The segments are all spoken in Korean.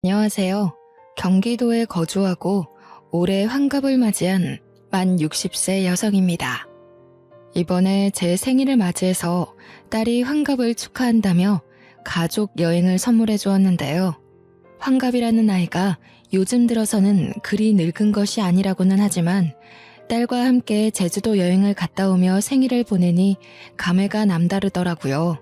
안녕하세요. 경기도에 거주하고 올해 환갑을 맞이한 만 60세 여성입니다. 이번에 제 생일을 맞이해서 딸이 환갑을 축하한다며 가족 여행을 선물해 주었는데요. 환갑이라는 나이가 요즘 들어서는 그리 늙은 것이 아니라고는 하지만 딸과 함께 제주도 여행을 갔다 오며 생일을 보내니 감회가 남다르더라고요.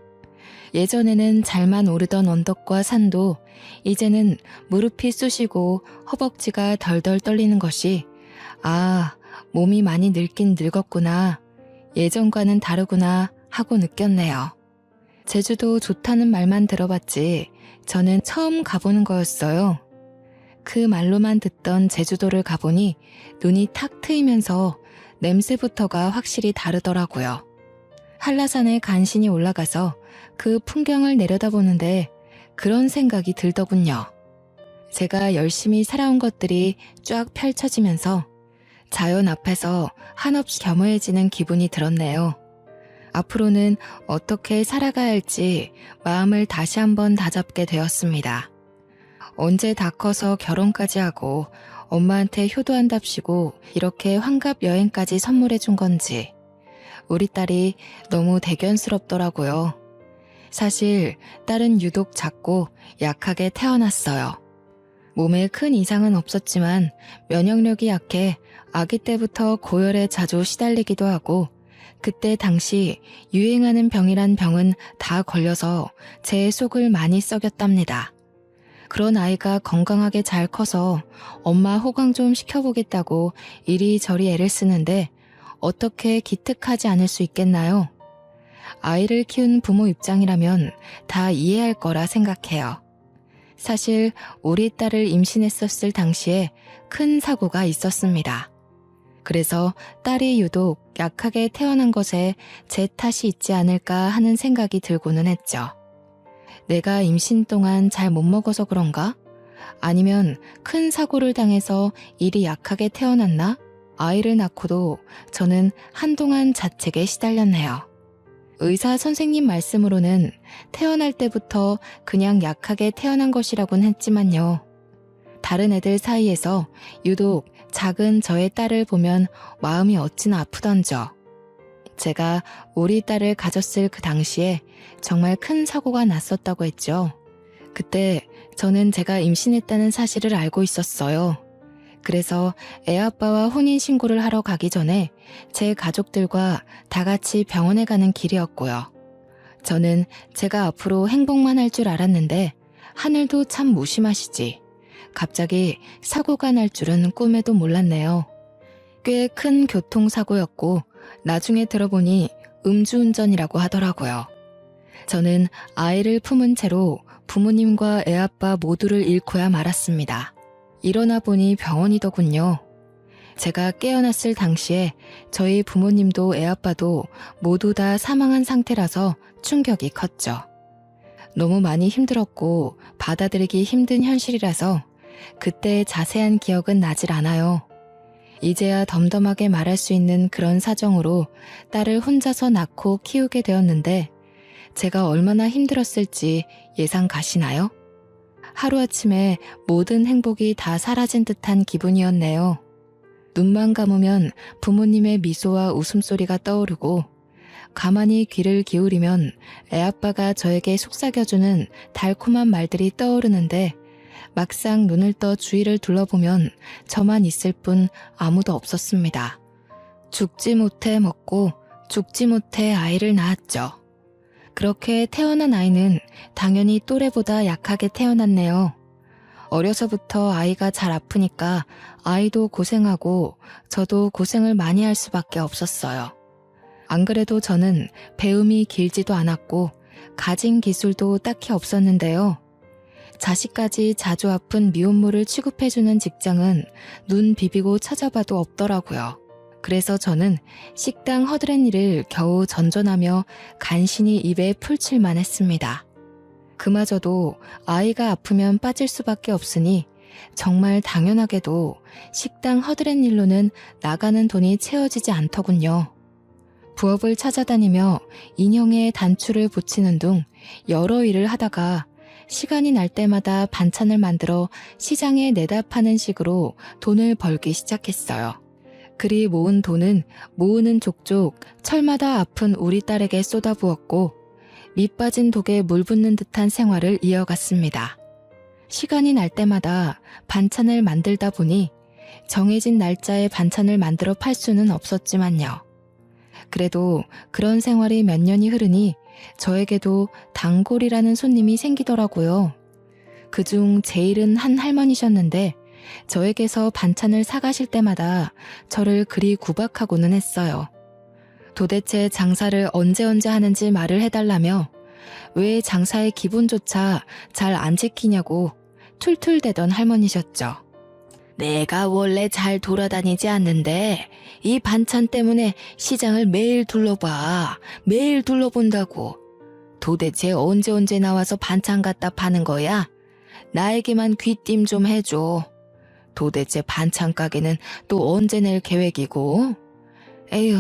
예전에는 잘만 오르던 언덕과 산도 이제는 무릎이 쑤시고 허벅지가 덜덜 떨리는 것이 몸이 많이 늙긴 늙었구나. 예전과는 다르구나 하고 느꼈네요. 제주도 좋다는 말만 들어봤지 저는 처음 가보는 거였어요. 그 말로만 듣던 제주도를 가보니 눈이 탁 트이면서 냄새부터가 확실히 다르더라고요. 한라산에 간신히 올라가서 그 풍경을 내려다보는데 그런 생각이 들더군요. 제가 열심히 살아온 것들이 쫙 펼쳐지면서 자연 앞에서 한없이 겸허해지는 기분이 들었네요. 앞으로는 어떻게 살아가야 할지 마음을 다시 한번 다잡게 되었습니다. 언제 다 커서 결혼까지 하고 엄마한테 효도한답시고 이렇게 환갑 여행까지 선물해 준 건지 우리 딸이 너무 대견스럽더라고요. 사실 딸은 유독 작고 약하게 태어났어요. 몸에 큰 이상은 없었지만 면역력이 약해 아기 때부터 고열에 자주 시달리기도 하고 그때 당시 유행하는 병이란 병은 다 걸려서 제 속을 많이 썩였답니다. 그런 아이가 건강하게 잘 커서 엄마 호강 좀 시켜보겠다고 이리저리 애를 쓰는데 어떻게 기특하지 않을 수 있겠나요? 아이를 키운 부모 입장이라면 다 이해할 거라 생각해요. 사실 우리 딸을 임신했었을 당시에 큰 사고가 있었습니다. 그래서 딸이 유독 약하게 태어난 것에 제 탓이 있지 않을까 하는 생각이 들고는 했죠. 내가 임신 동안 잘 못 먹어서 그런가? 아니면 큰 사고를 당해서 일이 약하게 태어났나? 아이를 낳고도 저는 한동안 자책에 시달렸네요. 의사 선생님 말씀으로는 태어날 때부터 그냥 약하게 태어난 것이라고는 했지만요. 다른 애들 사이에서 유독 작은 저의 딸을 보면 마음이 어찌나 아프던져. 제가 우리 딸을 가졌을 그 당시에 정말 큰 사고가 났었다고 했죠. 그때 저는 제가 임신했다는 사실을 알고 있었어요. 그래서 애아빠와 혼인신고를 하러 가기 전에 제 가족들과 다 같이 병원에 가는 길이었고요. 저는 제가 앞으로 행복만 할 줄 알았는데 하늘도 참 무심하시지. 갑자기 사고가 날 줄은 꿈에도 몰랐네요. 꽤 큰 교통사고였고 나중에 들어보니 음주운전이라고 하더라고요. 저는 아이를 품은 채로 부모님과 애아빠 모두를 잃고야 말았습니다. 일어나 보니 병원이더군요. 제가 깨어났을 당시에 저희 부모님도 애아빠도 모두 다 사망한 상태라서 충격이 컸죠. 너무 많이 힘들었고 받아들이기 힘든 현실이라서 그때의 자세한 기억은 나질 않아요. 이제야 덤덤하게 말할 수 있는 그런 사정으로 딸을 혼자서 낳고 키우게 되었는데 제가 얼마나 힘들었을지 예상 가시나요? 하루아침에 모든 행복이 다 사라진 듯한 기분이었네요. 눈만 감으면 부모님의 미소와 웃음소리가 떠오르고 가만히 귀를 기울이면 애아빠가 저에게 속삭여주는 달콤한 말들이 떠오르는데 막상 눈을 떠 주위를 둘러보면 저만 있을 뿐 아무도 없었습니다. 죽지 못해 먹고 죽지 못해 아이를 낳았죠. 그렇게 태어난 아이는 당연히 또래보다 약하게 태어났네요. 어려서부터 아이가 잘 아프니까 아이도 고생하고 저도 고생을 많이 할 수밖에 없었어요. 안 그래도 저는 배움이 길지도 않았고 가진 기술도 딱히 없었는데요. 자식까지 자주 아픈 미혼모를 취급해주는 직장은 눈 비비고 찾아봐도 없더라고요. 그래서 저는 식당 허드렛일을 겨우 전전하며 간신히 입에 풀칠만 했습니다. 그마저도 아이가 아프면 빠질 수밖에 없으니 정말 당연하게도 식당 허드렛일로는 나가는 돈이 채워지지 않더군요. 부업을 찾아다니며 인형에 단추를 붙이는 등 여러 일을 하다가 시간이 날 때마다 반찬을 만들어 시장에 내다 파는 식으로 돈을 벌기 시작했어요. 그리 모은 돈은 모으는 족족 철마다 아픈 우리 딸에게 쏟아부었고 밑 빠진 독에 물 붓는 듯한 생활을 이어갔습니다. 시간이 날 때마다 반찬을 만들다 보니 정해진 날짜에 반찬을 만들어 팔 수는 없었지만요. 그래도 그런 생활이 몇 년이 흐르니 저에게도 단골이라는 손님이 생기더라고요. 그중 제일은 한 할머니셨는데 저에게서 반찬을 사가실 때마다 저를 그리 구박하고는 했어요. 도대체 장사를 언제 하는지 말을 해달라며 왜 장사의 기본조차 잘 안 지키냐고 툴툴대던 할머니셨죠. 내가 원래 잘 돌아다니지 않는데 이 반찬 때문에 시장을 매일 둘러봐. 매일 둘러본다고. 도대체 언제 나와서 반찬 갖다 파는 거야? 나에게만 귀띔 좀 해줘. 도대체 반찬 가게는 또 언제 낼 계획이고? 에휴,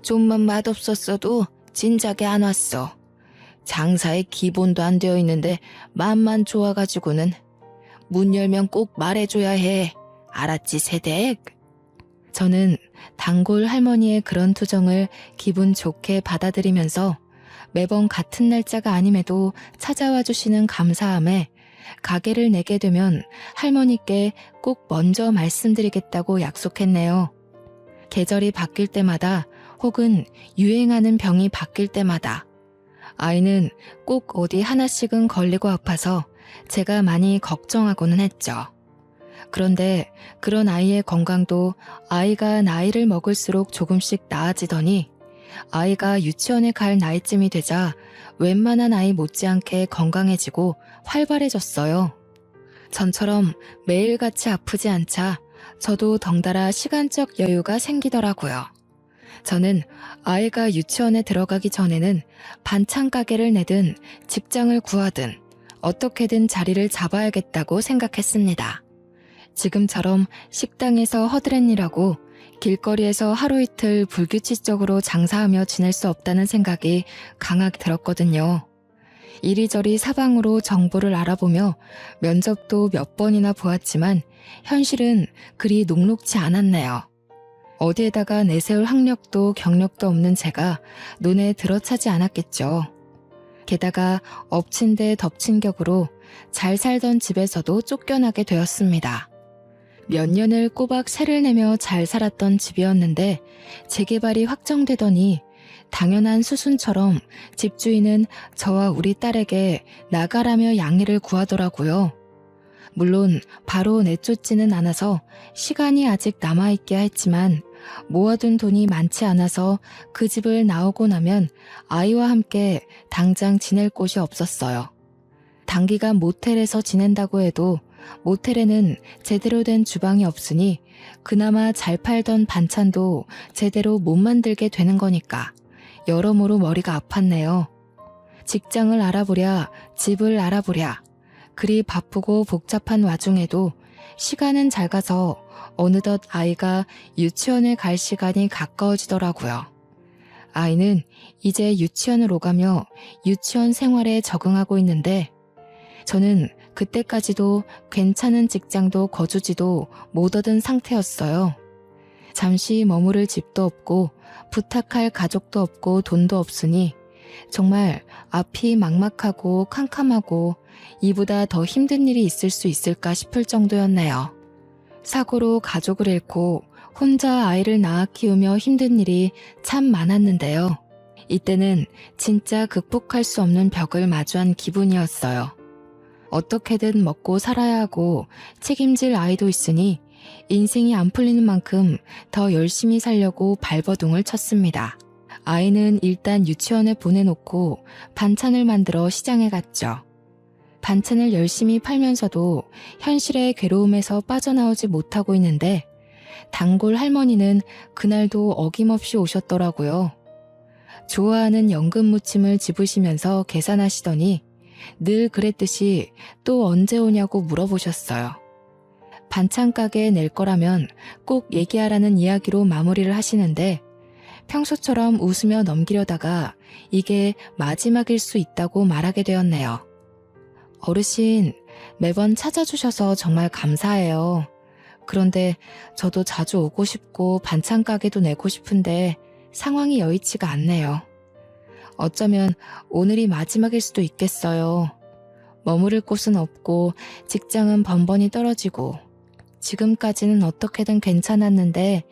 좀만 맛없었어도 진작에 안 왔어. 장사의 기본도 안 되어 있는데 맘만 좋아가지고는 문 열면 꼭 말해줘야 해. 알았지, 세댁? 저는 단골 할머니의 그런 투정을 기분 좋게 받아들이면서 매번 같은 날짜가 아님에도 찾아와 주시는 감사함에 가게를 내게 되면 할머니께 꼭 먼저 말씀드리겠다고 약속했네요. 계절이 바뀔 때마다 혹은 유행하는 병이 바뀔 때마다 아이는 꼭 어디 하나씩은 걸리고 아파서 제가 많이 걱정하고는 했죠. 그런데 그런 아이의 건강도 아이가 나이를 먹을수록 조금씩 나아지더니 아이가 유치원에 갈 나이쯤이 되자 웬만한 아이 못지않게 건강해지고 활발해졌어요. 전처럼 매일같이 아프지 않자 저도 덩달아 시간적 여유가 생기더라고요. 저는 아이가 유치원에 들어가기 전에는 반찬 가게를 내든 직장을 구하든 어떻게든 자리를 잡아야겠다고 생각했습니다. 지금처럼 식당에서 허드렛일하고 길거리에서 하루 이틀 불규칙적으로 장사하며 지낼 수 없다는 생각이 강하게 들었거든요. 이리저리 사방으로 정보를 알아보며 면접도 몇 번이나 보았지만 현실은 그리 녹록지 않았네요. 어디에다가 내세울 학력도 경력도 없는 제가 눈에 들어차지 않았겠죠. 게다가 엎친 데 덮친 격으로 잘 살던 집에서도 쫓겨나게 되었습니다. 몇 년을 꼬박 세를 내며 잘 살았던 집이었는데 재개발이 확정되더니 당연한 수순처럼 집주인은 저와 우리 딸에게 나가라며 양해를 구하더라고요. 물론 바로 내쫓지는 않아서 시간이 아직 남아있기야 했지만 모아둔 돈이 많지 않아서 그 집을 나오고 나면 아이와 함께 당장 지낼 곳이 없었어요. 단기간 모텔에서 지낸다고 해도 모텔에는 제대로 된 주방이 없으니 그나마 잘 팔던 반찬도 제대로 못 만들게 되는 거니까 여러모로 머리가 아팠네요. 직장을 알아보랴, 집을 알아보랴. 그리 바쁘고 복잡한 와중에도 시간은 잘 가서 어느덧 아이가 유치원에 갈 시간이 가까워지더라고요. 아이는 이제 유치원을 오가며 유치원 생활에 적응하고 있는데 저는 그때까지도 괜찮은 직장도 거주지도 못 얻은 상태였어요. 잠시 머무를 집도 없고 부탁할 가족도 없고 돈도 없으니 정말 앞이 막막하고 캄캄하고 이보다 더 힘든 일이 있을 수 있을까 싶을 정도였네요. 사고로 가족을 잃고 혼자 아이를 낳아 키우며 힘든 일이 참 많았는데요. 이때는 진짜 극복할 수 없는 벽을 마주한 기분이었어요. 어떻게든 먹고 살아야 하고 책임질 아이도 있으니 인생이 안 풀리는 만큼 더 열심히 살려고 발버둥을 쳤습니다. 아이는 일단 유치원에 보내놓고 반찬을 만들어 시장에 갔죠. 반찬을 열심히 팔면서도 현실의 괴로움에서 빠져나오지 못하고 있는데 단골 할머니는 그날도 어김없이 오셨더라고요. 좋아하는 연금 무침을 집으시면서 계산하시더니 늘 그랬듯이 또 언제 오냐고 물어보셨어요. 반찬 가게에 낼 거라면 꼭 얘기하라는 이야기로 마무리를 하시는데 평소처럼 웃으며 넘기려다가 이게 마지막일 수 있다고 말하게 되었네요. 어르신, 매번 찾아주셔서 정말 감사해요. 그런데 저도 자주 오고 싶고 반찬 가게도 내고 싶은데 상황이 여의치가 않네요. 어쩌면 오늘이 마지막일 수도 있겠어요. 머무를 곳은 없고 직장은 번번이 떨어지고 지금까지는 어떻게든 괜찮았는데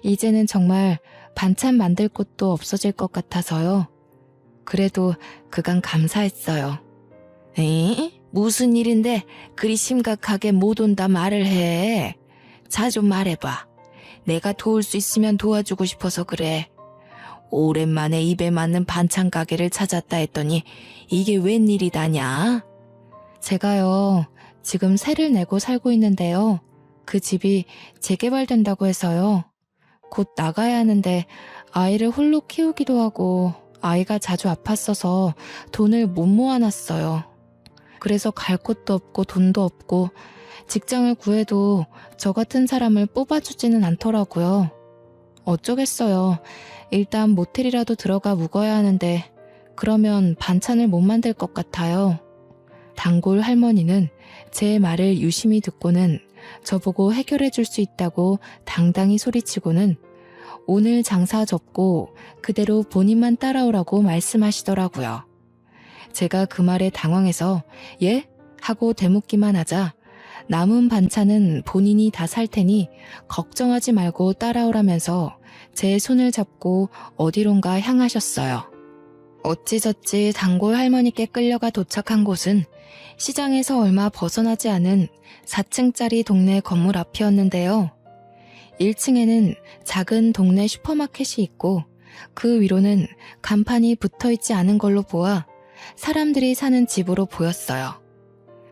이제는 정말 반찬 만들 곳도 없어질 것 같아서요. 그래도 그간 감사했어요. 에? 무슨 일인데 그리 심각하게 못 온다 말을 해. 자 좀 말해봐. 내가 도울 수 있으면 도와주고 싶어서 그래. 오랜만에 입에 맞는 반찬 가게를 찾았다 했더니 이게 웬일이다냐? 제가요, 지금 세를 내고 살고 있는데요. 그 집이 재개발된다고 해서요. 곧 나가야 하는데 아이를 홀로 키우기도 하고 아이가 자주 아팠어서 돈을 못 모아놨어요. 그래서 갈 곳도 없고 돈도 없고 직장을 구해도 저 같은 사람을 뽑아주지는 않더라고요. 어쩌겠어요. 일단 모텔이라도 들어가 묵어야 하는데 그러면 반찬을 못 만들 것 같아요. 단골 할머니는 제 말을 유심히 듣고는 저보고 해결해 줄 수 있다고 당당히 소리치고는 오늘 장사 접고 그대로 본인만 따라오라고 말씀하시더라고요. 제가 그 말에 당황해서 예? 하고 되묻기만 하자 남은 반찬은 본인이 다 살 테니 걱정하지 말고 따라오라면서 제 손을 잡고 어디론가 향하셨어요. 어찌저찌 단골 할머니께 끌려가 도착한 곳은 시장에서 얼마 벗어나지 않은 4층짜리 동네 건물 앞이었는데요. 1층에는 작은 동네 슈퍼마켓이 있고 그 위로는 간판이 붙어있지 않은 걸로 보아 사람들이 사는 집으로 보였어요.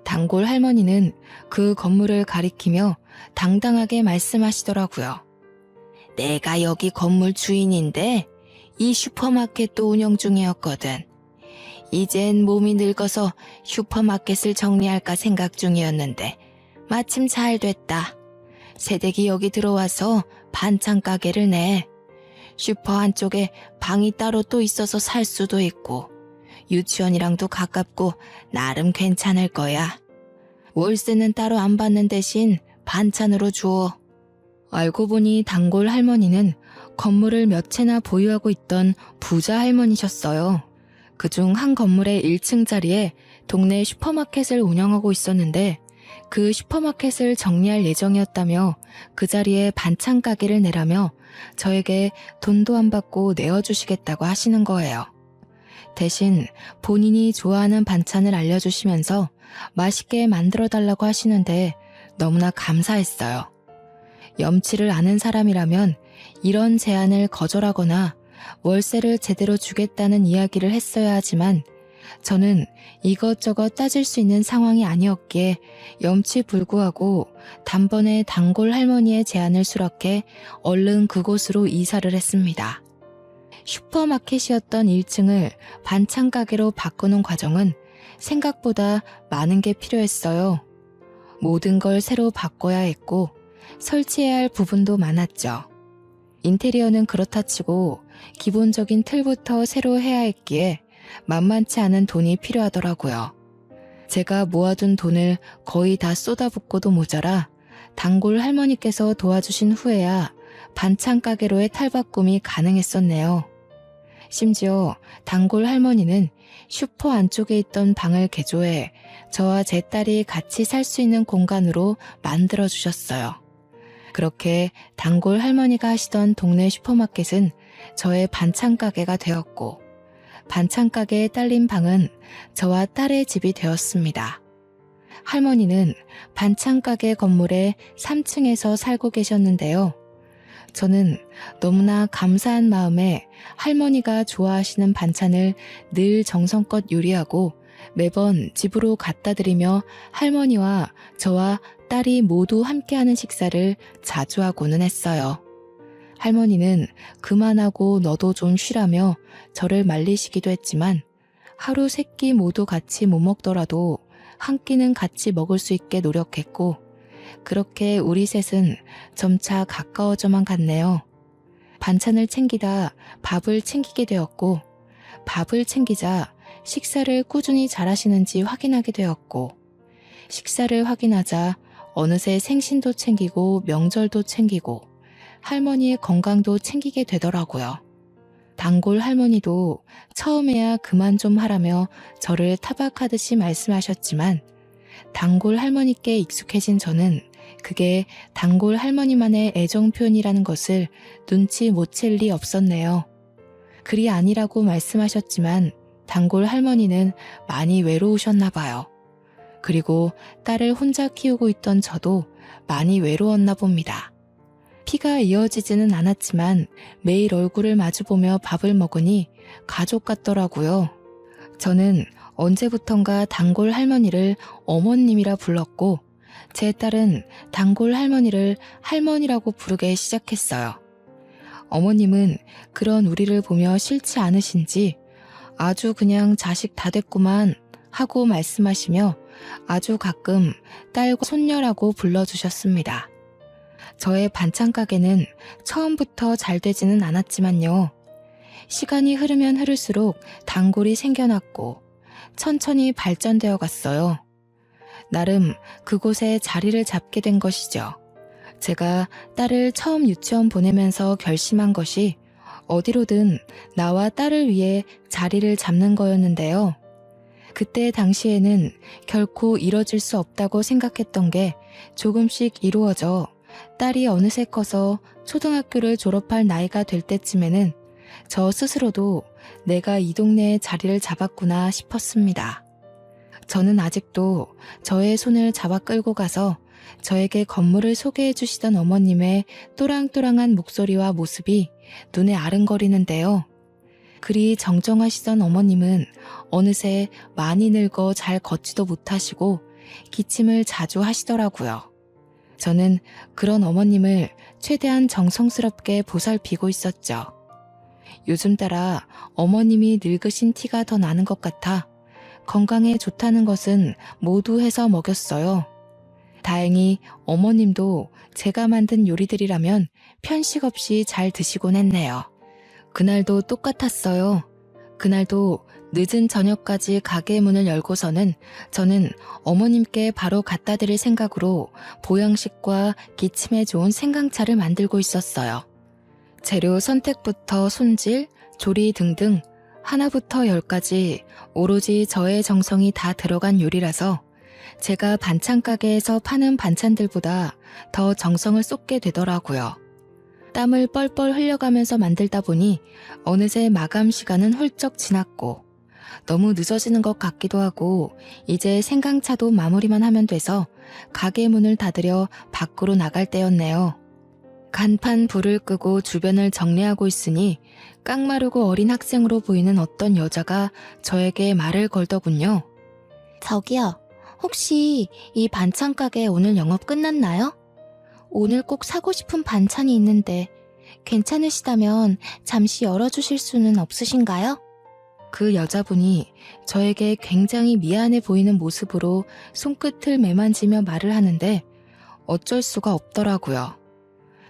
단골 할머니는 그 건물을 가리키며 당당하게 말씀하시더라고요. 내가 여기 건물 주인인데 이 슈퍼마켓도 운영 중이었거든. 이젠 몸이 늙어서 슈퍼마켓을 정리할까 생각 중이었는데 마침 잘 됐다. 새댁이 여기 들어와서 반찬 가게를 내. 슈퍼 한쪽에 방이 따로 또 있어서 살 수도 있고 유치원이랑도 가깝고 나름 괜찮을 거야. 월세는 따로 안 받는 대신 반찬으로 줘. 알고 보니 단골 할머니는 건물을 몇 채나 보유하고 있던 부자 할머니셨어요. 그중 한 건물의 1층 자리에 동네 슈퍼마켓을 운영하고 있었는데 그 슈퍼마켓을 정리할 예정이었다며 그 자리에 반찬 가게를 내라며 저에게 돈도 안 받고 내어주시겠다고 하시는 거예요. 대신 본인이 좋아하는 반찬을 알려주시면서 맛있게 만들어달라고 하시는데 너무나 감사했어요. 염치를 아는 사람이라면 이런 제안을 거절하거나 월세를 제대로 주겠다는 이야기를 했어야 하지만 저는 이것저것 따질 수 있는 상황이 아니었기에 염치불구하고 단번에 단골 할머니의 제안을 수락해 얼른 그곳으로 이사를 했습니다. 슈퍼마켓이었던 1층을 반찬 가게로 바꾸는 과정은 생각보다 많은 게 필요했어요. 모든 걸 새로 바꿔야 했고 설치해야 할 부분도 많았죠. 인테리어는 그렇다 치고 기본적인 틀부터 새로 해야 했기에 만만치 않은 돈이 필요하더라고요. 제가 모아둔 돈을 거의 다 쏟아붓고도 모자라 단골 할머니께서 도와주신 후에야 반찬 가게로의 탈바꿈이 가능했었네요. 심지어 단골 할머니는 슈퍼 안쪽에 있던 방을 개조해 저와 제 딸이 같이 살 수 있는 공간으로 만들어주셨어요. 그렇게 단골 할머니가 하시던 동네 슈퍼마켓은 저의 반찬 가게가 되었고 반찬 가게에 딸린 방은 저와 딸의 집이 되었습니다. 할머니는 반찬 가게 건물의 3층에서 살고 계셨는데요. 저는 너무나 감사한 마음에 할머니가 좋아하시는 반찬을 늘 정성껏 요리하고 매번 집으로 갖다 드리며 할머니와 저와 딸이 모두 함께하는 식사를 자주 하고는 했어요. 할머니는 그만하고 너도 좀 쉬라며 저를 말리시기도 했지만 하루 세 끼 모두 같이 못 먹더라도 한 끼는 같이 먹을 수 있게 노력했고 그렇게 우리 셋은 점차 가까워져만 갔네요. 반찬을 챙기다 밥을 챙기게 되었고 밥을 챙기자 식사를 꾸준히 잘하시는지 확인하게 되었고, 식사를 확인하자 어느새 생신도 챙기고 명절도 챙기고 할머니의 건강도 챙기게 되더라고요. 단골 할머니도 처음에야 그만 좀 하라며 저를 타박하듯이 말씀하셨지만, 단골 할머니께 익숙해진 저는 그게 단골 할머니만의 애정 표현이라는 것을 눈치 못 챌 리 없었네요. 그리 아니라고 말씀하셨지만 단골 할머니는 많이 외로우셨나 봐요. 그리고 딸을 혼자 키우고 있던 저도 많이 외로웠나 봅니다. 피가 이어지지는 않았지만 매일 얼굴을 마주보며 밥을 먹으니 가족 같더라고요. 저는 언제부턴가 단골 할머니를 어머님이라 불렀고, 제 딸은 단골 할머니를 할머니라고 부르게 시작했어요. 어머님은 그런 우리를 보며 싫지 않으신지 아주 그냥 자식 다 됐구만 하고 말씀하시며 아주 가끔 딸과 손녀라고 불러주셨습니다. 저의 반찬 가게는 처음부터 잘 되지는 않았지만요. 시간이 흐르면 흐를수록 단골이 생겨났고 천천히 발전되어 갔어요. 나름 그곳에 자리를 잡게 된 것이죠. 제가 딸을 처음 유치원 보내면서 결심한 것이 어디로든 나와 딸을 위해 자리를 잡는 거였는데요. 그때 당시에는 결코 이뤄질 수 없다고 생각했던 게 조금씩 이루어져 딸이 어느새 커서 초등학교를 졸업할 나이가 될 때쯤에는 저 스스로도 내가 이 동네에 자리를 잡았구나 싶었습니다. 저는 아직도 저의 손을 잡아 끌고 가서 저에게 건물을 소개해 주시던 어머님의 또랑또랑한 목소리와 모습이 눈에 아른거리는데요. 그리 정정하시던 어머님은 어느새 많이 늙어 잘 걷지도 못하시고 기침을 자주 하시더라고요. 저는 그런 어머님을 최대한 정성스럽게 보살피고 있었죠. 요즘 따라 어머님이 늙으신 티가 더 나는 것 같아 건강에 좋다는 것은 모두 해서 먹였어요. 다행히 어머님도 제가 만든 요리들이라면 편식 없이 잘 드시곤 했네요. 그날도 똑같았어요. 그날도 늦은 저녁까지 가게 문을 열고서는 저는 어머님께 바로 갖다 드릴 생각으로 보양식과 기침에 좋은 생강차를 만들고 있었어요. 재료 선택부터 손질, 조리 등등 하나부터 열까지 오로지 저의 정성이 다 들어간 요리라서 제가 반찬 가게에서 파는 반찬들보다 더 정성을 쏟게 되더라고요. 땀을 뻘뻘 흘려가면서 만들다 보니 어느새 마감 시간은 훌쩍 지났고 너무 늦어지는 것 같기도 하고 이제 생강차도 마무리만 하면 돼서 가게 문을 닫으려 밖으로 나갈 때였네요. 간판 불을 끄고 주변을 정리하고 있으니 깡마르고 어린 학생으로 보이는 어떤 여자가 저에게 말을 걸더군요. 저기요, 혹시 이 반찬 가게 오늘 영업 끝났나요? 오늘 꼭 사고 싶은 반찬이 있는데 괜찮으시다면 잠시 열어주실 수는 없으신가요? 그 여자분이 저에게 굉장히 미안해 보이는 모습으로 손끝을 매만지며 말을 하는데 어쩔 수가 없더라고요.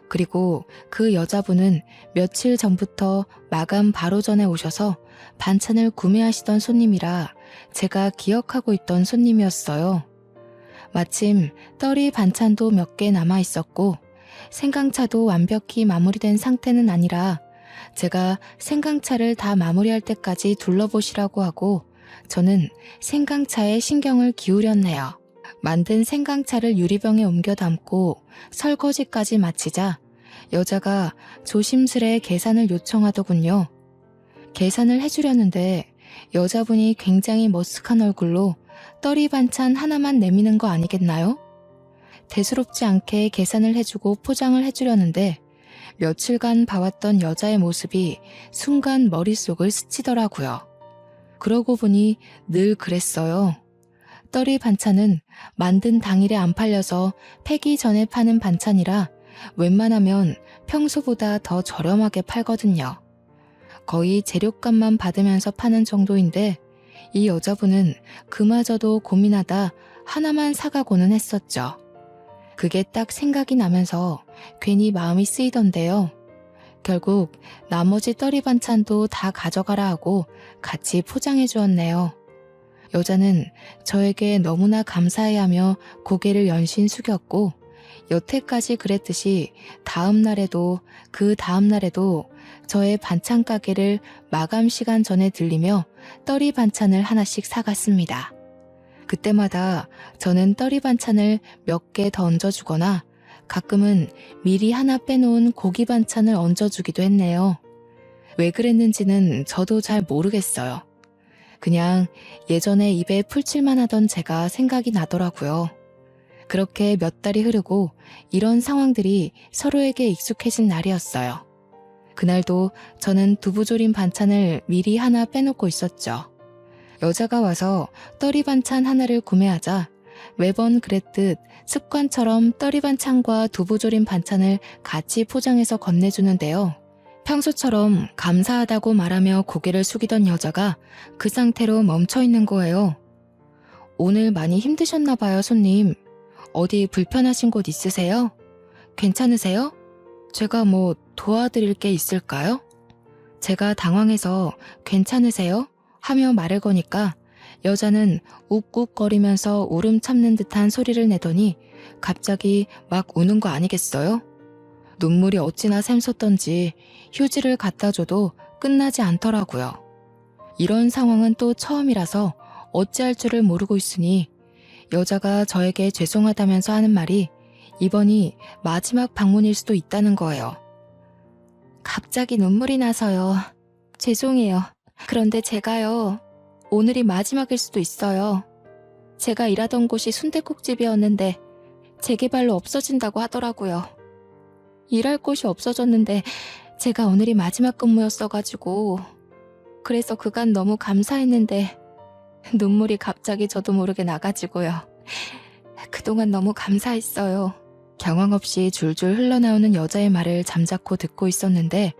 그리고 그 여자분은 며칠 전부터 마감 바로 전에 오셔서 반찬을 구매하시던 손님이라 제가 기억하고 있던 손님이었어요. 마침 떨이 반찬도 몇 개 남아 있었고 생강차도 완벽히 마무리된 상태는 아니라 제가 생강차를 다 마무리할 때까지 둘러보시라고 하고 저는 생강차에 신경을 기울였네요. 만든 생강차를 유리병에 옮겨 담고 설거지까지 마치자 여자가 조심스레 계산을 요청하더군요. 계산을 해주려는데 여자분이 굉장히 머쓱한 얼굴로 떨이 반찬 하나만 내미는 거 아니겠나요? 대수롭지 않게 계산을 해주고 포장을 해주려는데 며칠간 봐왔던 여자의 모습이 순간 머릿속을 스치더라고요. 그러고 보니 늘 그랬어요. 떨이 반찬은 만든 당일에 안 팔려서 폐기 전에 파는 반찬이라 웬만하면 평소보다 더 저렴하게 팔거든요. 거의 재료값만 받으면서 파는 정도인데 이 여자분은 그마저도 고민하다 하나만 사가고는 했었죠. 그게 딱 생각이 나면서 괜히 마음이 쓰이던데요. 결국 나머지 떨이 반찬도 다 가져가라 하고 같이 포장해 주었네요. 여자는 저에게 너무나 감사해하며 고개를 연신 숙였고 여태까지 그랬듯이 다음 날에도 그 다음 날에도 저의 반찬 가게를 마감 시간 전에 들리며 떨이 반찬을 하나씩 사갔습니다. 그때마다 저는 떨이 반찬을 몇 개 더 얹어주거나 가끔은 미리 하나 빼놓은 고기 반찬을 얹어주기도 했네요. 왜 그랬는지는 저도 잘 모르겠어요. 그냥 예전에 입에 풀칠만 하던 제가 생각이 나더라고요. 그렇게 몇 달이 흐르고 이런 상황들이 서로에게 익숙해진 날이었어요. 그날도 저는 두부조림 반찬을 미리 하나 빼놓고 있었죠. 여자가 와서 떨이 반찬 하나를 구매하자 매번 그랬듯 습관처럼 떨이 반찬과 두부조림 반찬을 같이 포장해서 건네주는데요. 평소처럼 감사하다고 말하며 고개를 숙이던 여자가 그 상태로 멈춰 있는 거예요. 오늘 많이 힘드셨나 봐요, 손님. 어디 불편하신 곳 있으세요? 괜찮으세요? 제가 뭐 도와드릴 게 있을까요? 제가 당황해서 괜찮으세요? 하며 말을 거니까 여자는 욱욱거리면서 울음 참는 듯한 소리를 내더니 갑자기 막 우는 거 아니겠어요? 눈물이 어찌나 샘솟던지 휴지를 갖다 줘도 끝나지 않더라고요. 이런 상황은 또 처음이라서 어찌할 줄을 모르고 있으니 여자가 저에게 죄송하다면서 하는 말이 이번이 마지막 방문일 수도 있다는 거예요. 갑자기 눈물이 나서요. 죄송해요. 그런데 제가요, 오늘이 마지막일 수도 있어요. 제가 일하던 곳이 순댓국집이었는데 재개발로 없어진다고 하더라고요. 일할 곳이 없어졌는데 제가 오늘이 마지막 근무였어가지고 그래서 그간 너무 감사했는데 눈물이 갑자기 저도 모르게 나가지고요. 그동안 너무 감사했어요. 경황 없이 줄줄 흘러나오는 여자의 말을 잠자코 듣고 있었는데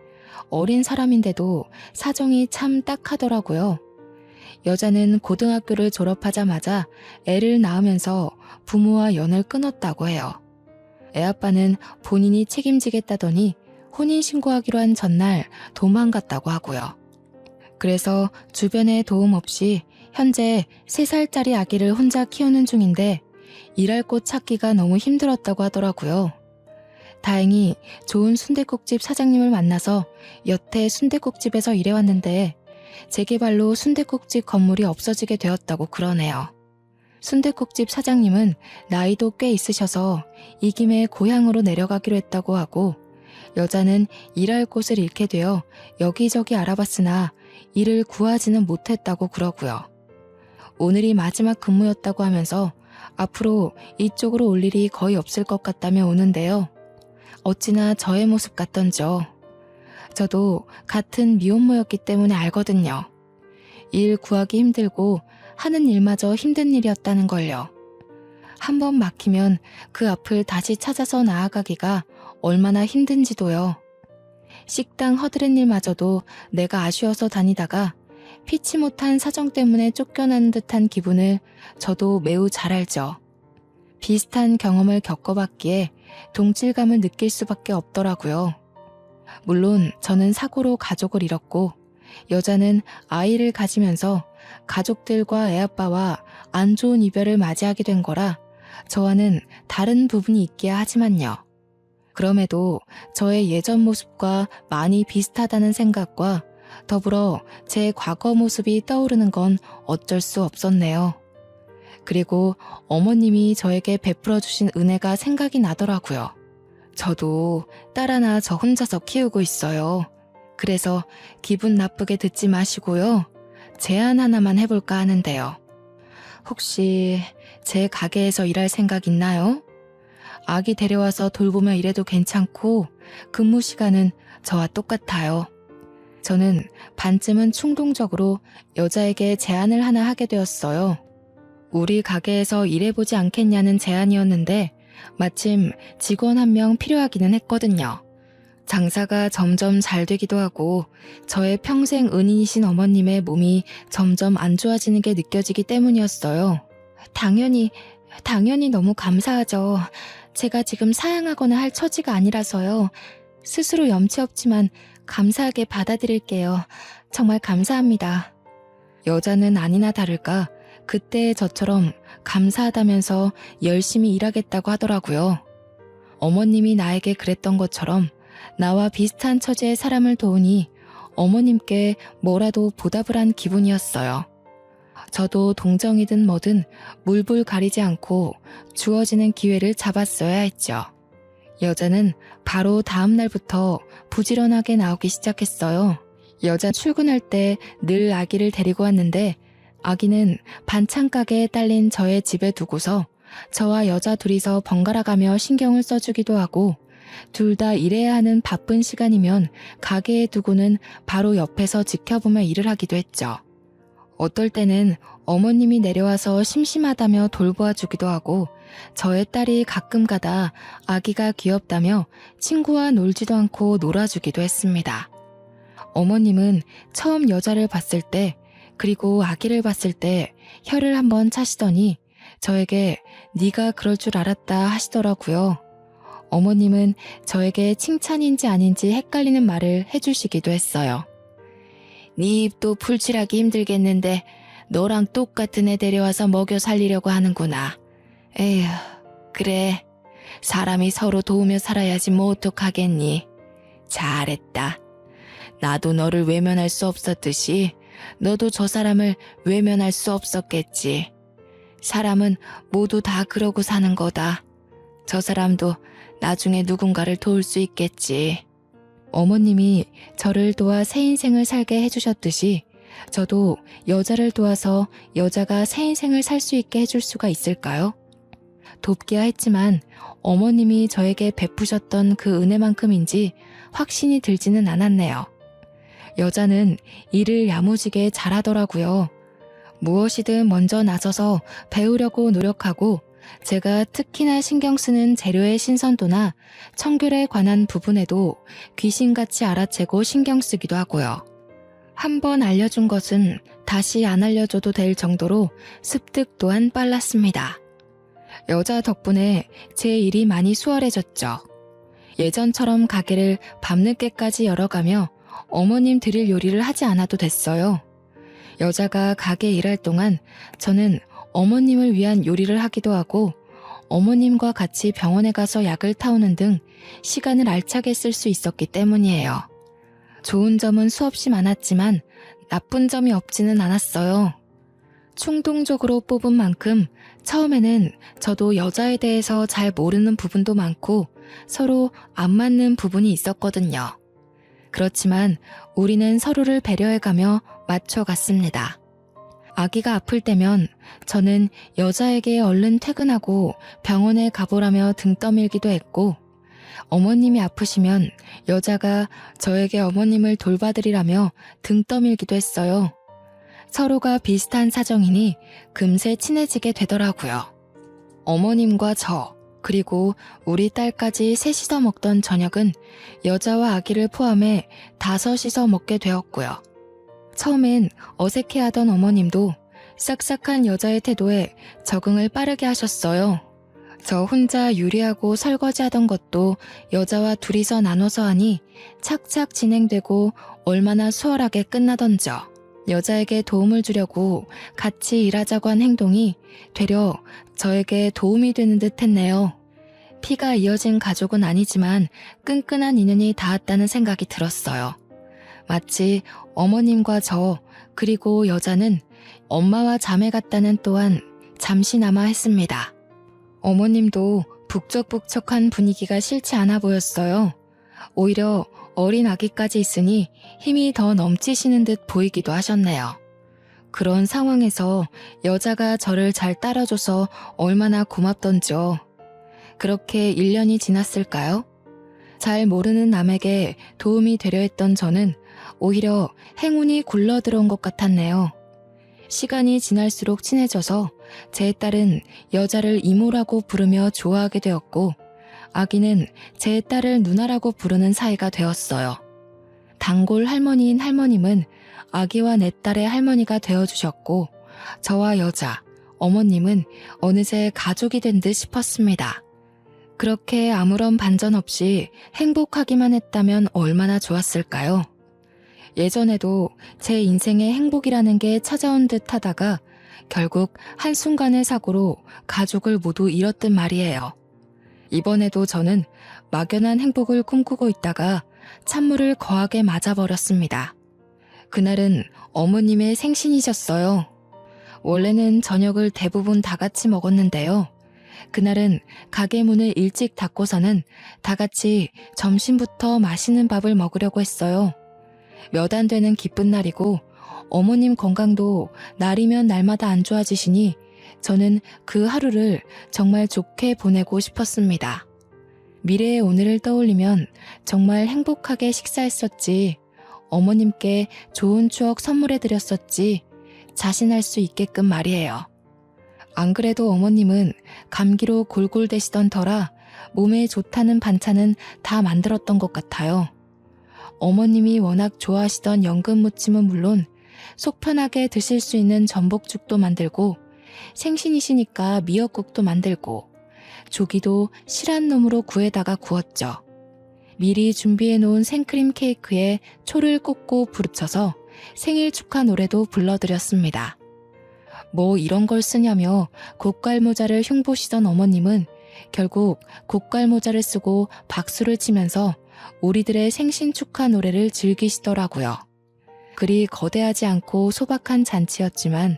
어린 사람인데도 사정이 참 딱하더라고요. 여자는 고등학교를 졸업하자마자 애를 낳으면서 부모와 연을 끊었다고 해요. 애아빠는 본인이 책임지겠다더니 혼인신고하기로 한 전날 도망갔다고 하고요. 그래서 주변의 도움 없이 현재 3살짜리 아기를 혼자 키우는 중인데 일할 곳 찾기가 너무 힘들었다고 하더라고요. 다행히 좋은 순댓국집 사장님을 만나서 여태 순댓국집에서 일해왔는데 재개발로 순댓국집 건물이 없어지게 되었다고 그러네요. 순댓국집 사장님은 나이도 꽤 있으셔서 이 김에 고향으로 내려가기로 했다고 하고 여자는 일할 곳을 잃게 되어 여기저기 알아봤으나 일을 구하지는 못했다고 그러고요. 오늘이 마지막 근무였다고 하면서 앞으로 이쪽으로 올 일이 거의 없을 것 같다며 오는데요. 어찌나 저의 모습 같던지요. 저도 같은 미혼모였기 때문에 알거든요. 일 구하기 힘들고 하는 일마저 힘든 일이었다는 걸요. 한번 막히면 그 앞을 다시 찾아서 나아가기가 얼마나 힘든지도요. 식당 허드렛 일마저도 내가 아쉬워서 다니다가 피치 못한 사정 때문에 쫓겨나는 듯한 기분을 저도 매우 잘 알죠. 비슷한 경험을 겪어봤기에 동질감을 느낄 수밖에 없더라고요. 물론 저는 사고로 가족을 잃었고 여자는 아이를 가지면서 가족들과 애아빠와 안 좋은 이별을 맞이하게 된 거라 저와는 다른 부분이 있기야 하지만요. 그럼에도 저의 예전 모습과 많이 비슷하다는 생각과 더불어 제 과거 모습이 떠오르는 건 어쩔 수 없었네요. 그리고 어머님이 저에게 베풀어 주신 은혜가 생각이 나더라고요. 저도 딸 하나 저 혼자서 키우고 있어요. 그래서 기분 나쁘게 듣지 마시고요. 제안 하나만 해볼까 하는데요. 혹시 제 가게에서 일할 생각 있나요? 아기 데려와서 돌보며 일해도 괜찮고 근무 시간은 저와 똑같아요. 저는 반쯤은 충동적으로 여자에게 제안을 하나 하게 되었어요. 우리 가게에서 일해보지 않겠냐는 제안이었는데 마침 직원 한 명 필요하기는 했거든요. 장사가 점점 잘 되기도 하고 저의 평생 은인이신 어머님의 몸이 점점 안 좋아지는 게 느껴지기 때문이었어요. 당연히 너무 감사하죠. 제가 지금 사양하거나 할 처지가 아니라서요. 스스로 염치 없지만 감사하게 받아들일게요. 정말 감사합니다. 여자는 아니나 다를까 그때의 저처럼 감사하다면서 열심히 일하겠다고 하더라고요. 어머님이 나에게 그랬던 것처럼 나와 비슷한 처지의 사람을 도우니 어머님께 뭐라도 보답을 한 기분이었어요. 저도 동정이든 뭐든 물불 가리지 않고 주어지는 기회를 잡았어야 했죠. 여자는 바로 다음 날부터 부지런하게 나오기 시작했어요. 여자 출근할 때 늘 아기를 데리고 왔는데 아기는 반찬 가게에 딸린 저의 집에 두고서 저와 여자 둘이서 번갈아가며 신경을 써주기도 하고 둘 다 일해야 하는 바쁜 시간이면 가게에 두고는 바로 옆에서 지켜보며 일을 하기도 했죠. 어떨 때는 어머님이 내려와서 심심하다며 돌보아주기도 하고 저의 딸이 가끔 가다 아기가 귀엽다며 친구와 놀지도 않고 놀아주기도 했습니다. 어머님은 처음 여자를 봤을 때 그리고 아기를 봤을 때 혀를 한번 차시더니 저에게 네가 그럴 줄 알았다 하시더라고요. 어머님은 저에게 칭찬인지 아닌지 헷갈리는 말을 해주시기도 했어요. 네 입도 풀칠하기 힘들겠는데 너랑 똑같은 애 데려와서 먹여 살리려고 하는구나. 에휴, 그래. 사람이 서로 도우며 살아야지 뭐 어떡하겠니. 잘했다. 나도 너를 외면할 수 없었듯이 너도 저 사람을 외면할 수 없었겠지. 사람은 모두 다 그러고 사는 거다. 저 사람도 나중에 누군가를 도울 수 있겠지. 어머님이 저를 도와 새 인생을 살게 해주셨듯이 저도 여자를 도와서 여자가 새 인생을 살 수 있게 해줄 수가 있을까요? 돕기야 했지만 어머님이 저에게 베푸셨던 그 은혜만큼인지 확신이 들지는 않았네요. 여자는 일을 야무지게 잘하더라고요. 무엇이든 먼저 나서서 배우려고 노력하고 제가 특히나 신경 쓰는 재료의 신선도나 청결에 관한 부분에도 귀신같이 알아채고 신경 쓰기도 하고요. 한번 알려준 것은 다시 안 알려줘도 될 정도로 습득 또한 빨랐습니다. 여자 덕분에 제 일이 많이 수월해졌죠. 예전처럼 가게를 밤늦게까지 열어가며 어머님 드릴 요리를 하지 않아도 됐어요. 여자가 가게 일할 동안 저는 어머님을 위한 요리를 하기도 하고 어머님과 같이 병원에 가서 약을 타오는 등 시간을 알차게 쓸 수 있었기 때문이에요. 좋은 점은 수없이 많았지만 나쁜 점이 없지는 않았어요. 충동적으로 뽑은 만큼 처음에는 저도 여자에 대해서 잘 모르는 부분도 많고 서로 안 맞는 부분이 있었거든요. 그렇지만 우리는 서로를 배려해가며 맞춰갔습니다. 아기가 아플 때면 저는 여자에게 얼른 퇴근하고 병원에 가보라며 등 떠밀기도 했고 어머님이 아프시면 여자가 저에게 어머님을 돌봐드리라며 등 떠밀기도 했어요. 서로가 비슷한 사정이니 금세 친해지게 되더라고요. 어머님과 저 그리고 우리 딸까지 셋이서 먹던 저녁은 여자와 아기를 포함해 5이서 먹게 되었고요. 처음엔 어색해하던 어머님도 싹싹한 여자의 태도에 적응을 빠르게 하셨어요. 저 혼자 요리하고 설거지하던 것도 여자와 둘이서 나눠서 하니 착착 진행되고 얼마나 수월하게 끝나던져. 여자에게 도움을 주려고 같이 일하자고 한 행동이 되려 저에게 도움이 되는 듯 했네요. 피가 이어진 가족은 아니지만 끈끈한 인연이 닿았다는 생각이 들었어요. 마치 어머님과 저 그리고 여자는 엄마와 자매 같다는 또한 잠시나마 했습니다. 어머님도 북적북적한 분위기가 싫지 않아 보였어요. 오히려 어린 아기까지 있으니 힘이 더 넘치시는 듯 보이기도 하셨네요. 그런 상황에서 여자가 저를 잘 따라줘서 얼마나 고맙던지요. 그렇게 1년이 지났을까요? 잘 모르는 남에게 도움이 되려 했던 저는 오히려 행운이 굴러 들어온 것 같았네요. 시간이 지날수록 친해져서 제 딸은 여자를 이모라고 부르며 좋아하게 되었고 아기는 제 딸을 누나라고 부르는 사이가 되었어요. 단골 할머니인 할머님은 아기와 내 딸의 할머니가 되어주셨고 저와 여자, 어머님은 어느새 가족이 된 듯 싶었습니다. 그렇게 아무런 반전 없이 행복하기만 했다면 얼마나 좋았을까요? 예전에도 제 인생에 행복이라는 게 찾아온 듯 하다가 결국 한순간의 사고로 가족을 모두 잃었단 말이에요. 이번에도 저는 막연한 행복을 꿈꾸고 있다가 찬물을 거하게 맞아버렸습니다. 그날은 어머님의 생신이셨어요. 원래는 저녁을 대부분 다 같이 먹었는데요. 그날은 가게 문을 일찍 닫고서는 다 같이 점심부터 맛있는 밥을 먹으려고 했어요. 몇 안 되는 기쁜 날이고 어머님 건강도 날이면 날마다 안 좋아지시니 저는 그 하루를 정말 좋게 보내고 싶었습니다. 미래의 오늘을 떠올리면 정말 행복하게 식사했었지, 어머님께 좋은 추억 선물해드렸었지 자신할 수 있게끔 말이에요. 안 그래도 어머님은 감기로 골골대시던 터라 몸에 좋다는 반찬은 다 만들었던 것 같아요. 어머님이 워낙 좋아하시던 연근무침은 물론 속 편하게 드실 수 있는 전복죽도 만들고 생신이시니까 미역국도 만들고 조기도 실한 놈으로 구에다가 구웠죠. 미리 준비해 놓은 생크림 케이크에 초를 꽂고 부르쳐서 생일 축하 노래도 불러드렸습니다. 뭐 이런 걸 쓰냐며 고깔모자를 흉보시던 어머님은 결국 고깔모자를 쓰고 박수를 치면서 우리들의 생신 축하 노래를 즐기시더라고요. 그리 거대하지 않고 소박한 잔치였지만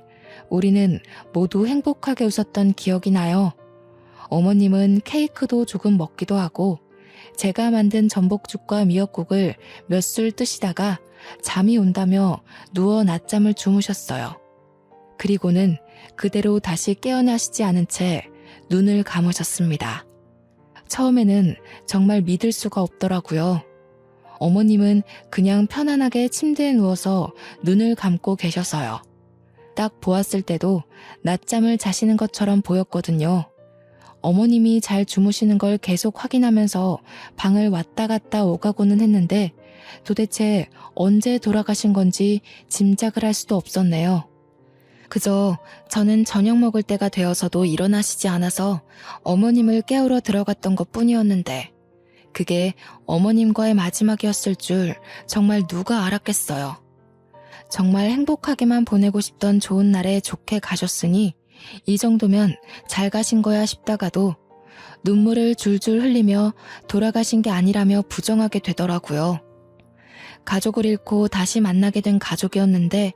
우리는 모두 행복하게 웃었던 기억이 나요. 어머님은 케이크도 조금 먹기도 하고 제가 만든 전복죽과 미역국을 몇 술 뜨시다가 잠이 온다며 누워 낮잠을 주무셨어요. 그리고는 그대로 다시 깨어나시지 않은 채 눈을 감으셨습니다. 처음에는 정말 믿을 수가 없더라고요. 어머님은 그냥 편안하게 침대에 누워서 눈을 감고 계셔서요. 딱 보았을 때도 낮잠을 자시는 것처럼 보였거든요. 어머님이 잘 주무시는 걸 계속 확인하면서 방을 왔다 갔다 오가고는 했는데 도대체 언제 돌아가신 건지 짐작을 할 수도 없었네요. 그저 저는 저녁 먹을 때가 되어서도 일어나시지 않아서 어머님을 깨우러 들어갔던 것 뿐이었는데 그게 어머님과의 마지막이었을 줄 정말 누가 알았겠어요. 정말 행복하게만 보내고 싶던 좋은 날에 좋게 가셨으니 이 정도면 잘 가신 거야 싶다가도 눈물을 줄줄 흘리며 돌아가신 게 아니라며 부정하게 되더라고요. 가족을 잃고 다시 만나게 된 가족이었는데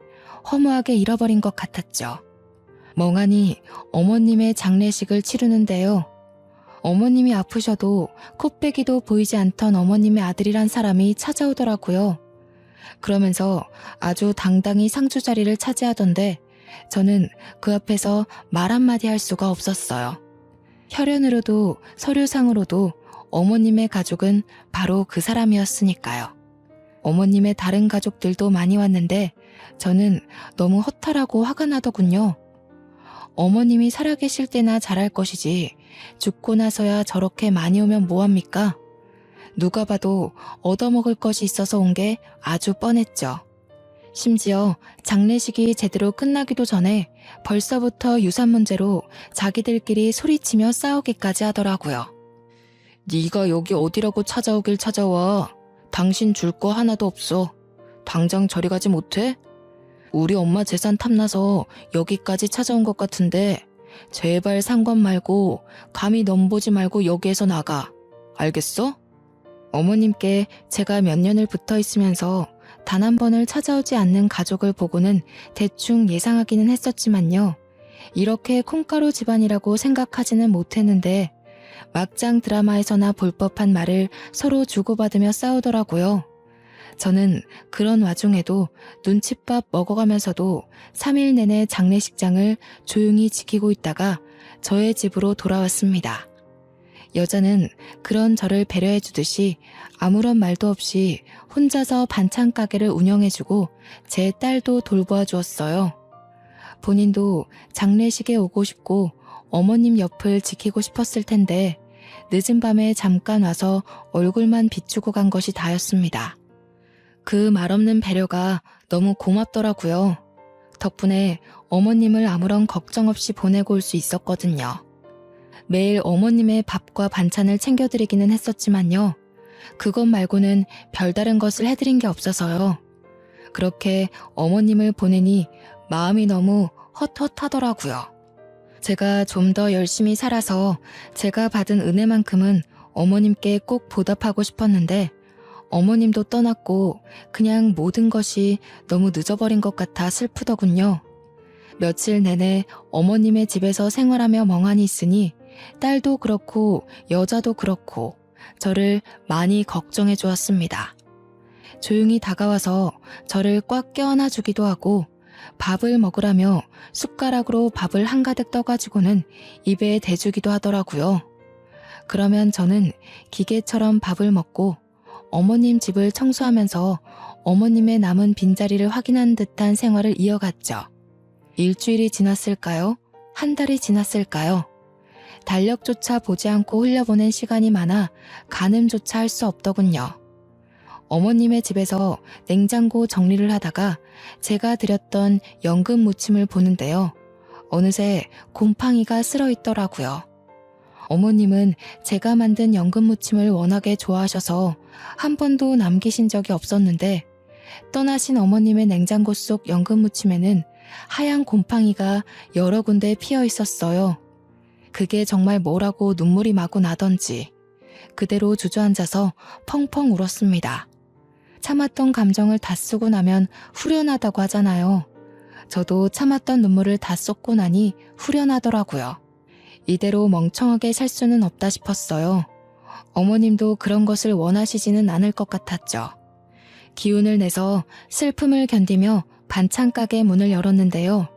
허무하게 잃어버린 것 같았죠. 멍하니 어머님의 장례식을 치르는데요. 어머님이 아프셔도 코빼기도 보이지 않던 어머님의 아들이란 사람이 찾아오더라고요. 그러면서 아주 당당히 상주 자리를 차지하던데 저는 그 앞에서 말 한마디 할 수가 없었어요. 혈연으로도 서류상으로도 어머님의 가족은 바로 그 사람이었으니까요. 어머님의 다른 가족들도 많이 왔는데 저는 너무 허탈하고 화가 나더군요. 어머님이 살아계실 때나 잘할 것이지 죽고 나서야 저렇게 많이 오면 뭐합니까? 누가 봐도 얻어먹을 것이 있어서 온 게 아주 뻔했죠. 심지어 장례식이 제대로 끝나기도 전에 벌써부터 유산 문제로 자기들끼리 소리치며 싸우기까지 하더라고요. 네가 여기 어디라고 찾아오길 찾아와. 당신 줄 거 하나도 없어. 당장 저리 가지 못해? 우리 엄마 재산 탐나서 여기까지 찾아온 것 같은데 제발 상관 말고 감히 넘보지 말고 여기에서 나가. 알겠어? 어머님께 제가 몇 년을 붙어 있으면서 단 한 번을 찾아오지 않는 가족을 보고는 대충 예상하기는 했었지만요. 이렇게 콩가루 집안이라고 생각하지는 못했는데 막장 드라마에서나 볼 법한 말을 서로 주고받으며 싸우더라고요. 저는 그런 와중에도 눈칫밥 먹어가면서도 3일 내내 장례식장을 조용히 지키고 있다가 저의 집으로 돌아왔습니다. 여자는 그런 저를 배려해주듯이 아무런 말도 없이 혼자서 반찬 가게를 운영해주고 제 딸도 돌보아 주었어요. 본인도 장례식에 오고 싶고 어머님 옆을 지키고 싶었을 텐데 늦은 밤에 잠깐 와서 얼굴만 비추고 간 것이 다였습니다. 그 말없는 배려가 너무 고맙더라고요. 덕분에 어머님을 아무런 걱정 없이 보내고 올 수 있었거든요. 매일 어머님의 밥과 반찬을 챙겨드리기는 했었지만요. 그것 말고는 별다른 것을 해드린 게 없어서요. 그렇게 어머님을 보내니 마음이 너무 헛헛하더라고요. 제가 좀 더 열심히 살아서 제가 받은 은혜만큼은 어머님께 꼭 보답하고 싶었는데 어머님도 떠났고 그냥 모든 것이 너무 늦어버린 것 같아 슬프더군요. 며칠 내내 어머님의 집에서 생활하며 멍하니 있으니 딸도 그렇고 여자도 그렇고 저를 많이 걱정해 주었습니다. 조용히 다가와서 저를 꽉 껴안아 주기도 하고 밥을 먹으라며 숟가락으로 밥을 한가득 떠가지고는 입에 대주기도 하더라고요. 그러면 저는 기계처럼 밥을 먹고 어머님 집을 청소하면서 어머님의 남은 빈자리를 확인한 듯한 생활을 이어갔죠. 일주일이 지났을까요? 한 달이 지났을까요? 달력조차 보지 않고 흘려보낸 시간이 많아 가늠조차 할 수 없더군요. 어머님의 집에서 냉장고 정리를 하다가 제가 드렸던 연금 무침을 보는데요. 어느새 곰팡이가 쓸어 있더라고요. 어머님은 제가 만든 연금 무침을 워낙에 좋아하셔서 한 번도 남기신 적이 없었는데 떠나신 어머님의 냉장고 속 연금 무침에는 하얀 곰팡이가 여러 군데 피어 있었어요. 그게 정말 뭐라고 눈물이 마구 나던지 그대로 주저앉아서 펑펑 울었습니다. 참았던 감정을 다 쓰고 나면 후련하다고 하잖아요. 저도 참았던 눈물을 다 쏟고 나니 후련하더라고요. 이대로 멍청하게 살 수는 없다 싶었어요. 어머님도 그런 것을 원하시지는 않을 것 같았죠. 기운을 내서 슬픔을 견디며 반찬 가게 문을 열었는데요.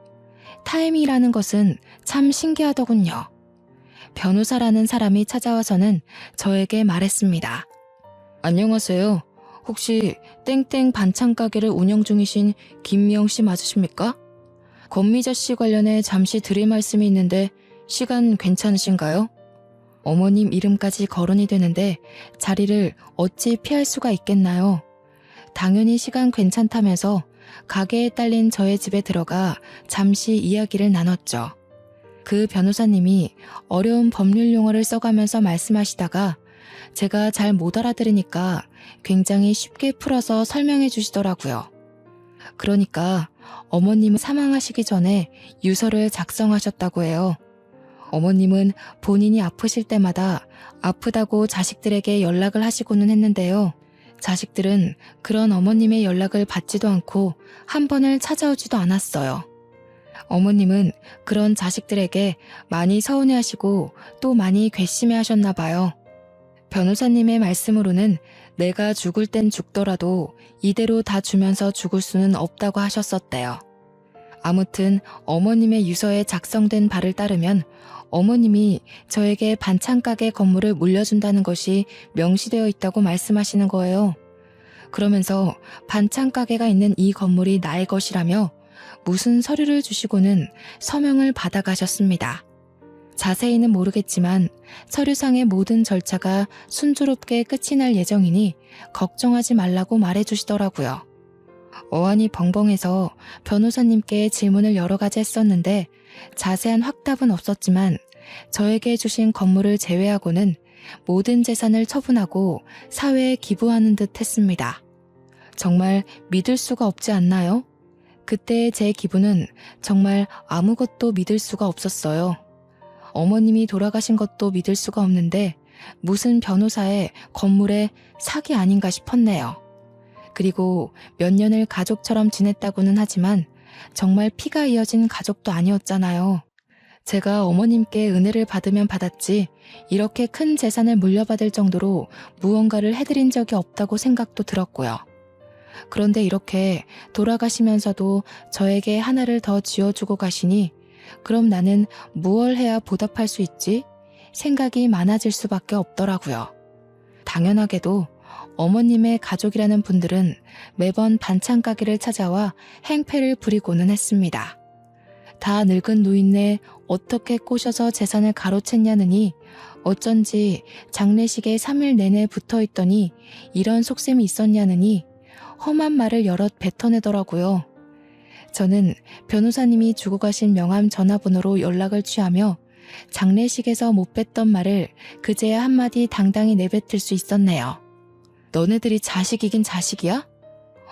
타임이라는 것은 참 신기하더군요. 변호사라는 사람이 찾아와서는 저에게 말했습니다. 안녕하세요. 혹시 땡땡 반찬 가게를 운영 중이신 김미영 씨 맞으십니까? 권미자 씨 관련해 잠시 드릴 말씀이 있는데 시간 괜찮으신가요? 어머님 이름까지 거론이 되는데 자리를 어찌 피할 수가 있겠나요? 당연히 시간 괜찮다면서 가게에 딸린 저의 집에 들어가 잠시 이야기를 나눴죠. 그 변호사님이 어려운 법률 용어를 써가면서 말씀하시다가 제가 잘 못 알아들으니까 굉장히 쉽게 풀어서 설명해 주시더라고요. 그러니까 어머님은 사망하시기 전에 유서를 작성하셨다고 해요. 어머님은 본인이 아프실 때마다 아프다고 자식들에게 연락을 하시고는 했는데요. 자식들은 그런 어머님의 연락을 받지도 않고 한 번을 찾아오지도 않았어요. 어머님은 그런 자식들에게 많이 서운해하시고 또 많이 괘씸해하셨나 봐요. 변호사님의 말씀으로는 내가 죽을 땐 죽더라도 이대로 다 주면서 죽을 수는 없다고 하셨었대요. 아무튼 어머님의 유서에 작성된 바를 따르면 어머님이 저에게 반찬 가게 건물을 물려준다는 것이 명시되어 있다고 말씀하시는 거예요. 그러면서 반찬 가게가 있는 이 건물이 나의 것이라며 무슨 서류를 주시고는 서명을 받아가셨습니다. 자세히는 모르겠지만 서류상의 모든 절차가 순조롭게 끝이 날 예정이니 걱정하지 말라고 말해주시더라고요. 어안이 벙벙해서 변호사님께 질문을 여러 가지 했었는데 자세한 확답은 없었지만 저에게 주신 건물을 제외하고는 모든 재산을 처분하고 사회에 기부하는 듯 했습니다. 정말 믿을 수가 없지 않나요? 그때의 제 기분은 정말 아무것도 믿을 수가 없었어요. 어머님이 돌아가신 것도 믿을 수가 없는데 무슨 변호사의 건물에 사기 아닌가 싶었네요. 그리고 몇 년을 가족처럼 지냈다고는 하지만 정말 피가 이어진 가족도 아니었잖아요. 제가 어머님께 은혜를 받으면 받았지 이렇게 큰 재산을 물려받을 정도로 무언가를 해드린 적이 없다고 생각도 들었고요. 그런데 이렇게 돌아가시면서도 저에게 하나를 더 지어주고 가시니 그럼 나는 무얼 해야 보답할 수 있지? 생각이 많아질 수밖에 없더라고요. 당연하게도 어머님의 가족이라는 분들은 매번 반찬 가게를 찾아와 행패를 부리고는 했습니다. 다 늙은 노인네 어떻게 꼬셔서 재산을 가로챘냐느니 어쩐지 장례식에 3일 내내 붙어있더니 이런 속셈이 있었냐느니 험한 말을 여럿 뱉어내더라고요. 저는 변호사님이 주고 가신 명함 전화번호로 연락을 취하며 장례식에서 못 뱉던 말을 그제야 한마디 당당히 내뱉을 수 있었네요. 너네들이 자식이긴 자식이야?